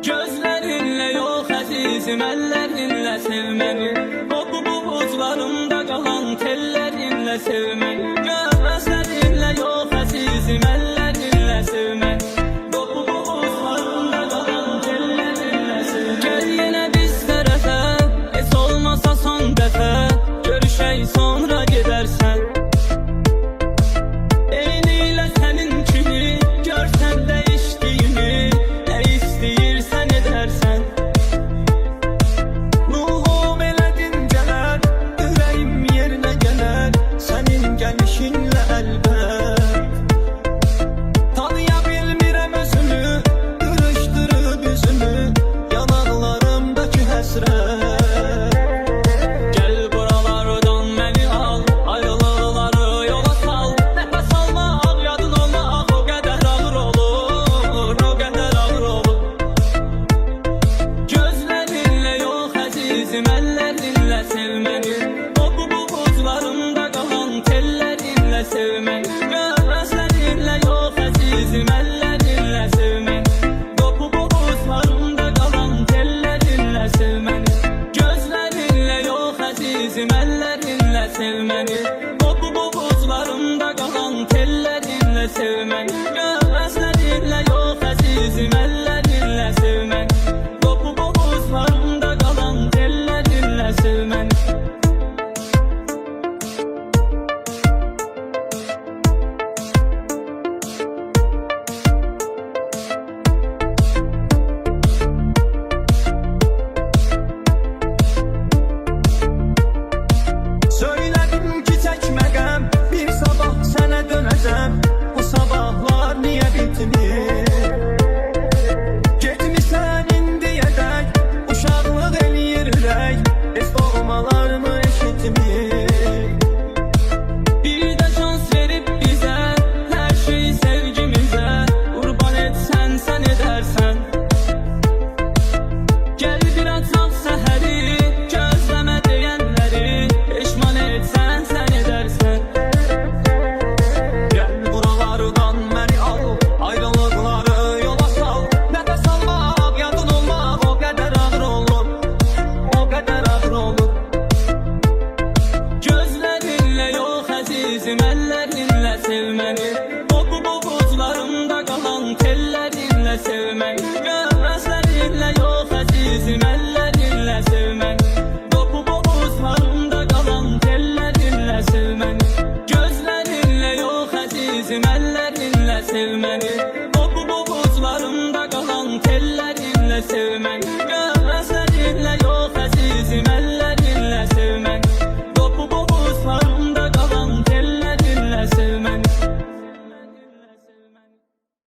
Gözlerinle yok azizim, ellerinle sevmeni. O buzlarımda kalan tellerinle sevmeni. Gözlerinle yok azizim, ellerinle sevmeni. O buzlarımda kalan tellerinle sevmeni. Gel yine biz tərəfə, heç olmasa son dəfə. Görüşək sonra gedərsən. Eynilə sənin kimi görsən dəyişdiyimi, nə istəyirsən edərsən. Ruhum elə dincələr, ürəyim yerinə gələr, sənin gəlişinlə əlbət. Tanıya bilmirəm özümü, qırışdırıb üzümü, yanaqlarımdakı həsrət. Ellerinlə sevməni, o buzlarımda qalan tellerinlə sevməni. Gözlerinlə yox əzizim, ellerinlə sevməni. O buzlarımda qalan tellerinlə sevməni. Gözlerinlə yox əzizim, ellerinlə sevməni. O buzlarımda qalan tellerinlə sevməni. Gözlerinlə yox əzizim, ellerinlə sevməni. O buzlarımda qalan tellerinlə sevməni. Söylədim ki çəkməyəm, bir sabah sənə dönəcəm. Bu sabahlar niyə bitmir? Getmisən indiyədək, uşaqlıq eləyir ürək, heç doğmalarımı eşitmir. Bir də şans verib bizə, hər şey sevgimizə, qurban etsən sən edərsən. Gəl bir açaq səhəri, gözləmə deyənləri, peşman etsən sən edərsən. Gəl buralardan məni al, ayrılıqları yola sal. Nəfəs almaq, yadın olmaq o qədər ağır olur, o qədər ağır olur. Gözlerinlə yox əzizim, ellerinlə sevməni. O buzlarımda qalan tellerinlə sevməni. Gözlerinlə yox əzizim, ellerinlə sevməni. O buzlarımda qalan tellerinlə sevməni. Gözlerinlə yox əzizim, ellerinlə sevməni. O buzlarımda qalan tellerinlə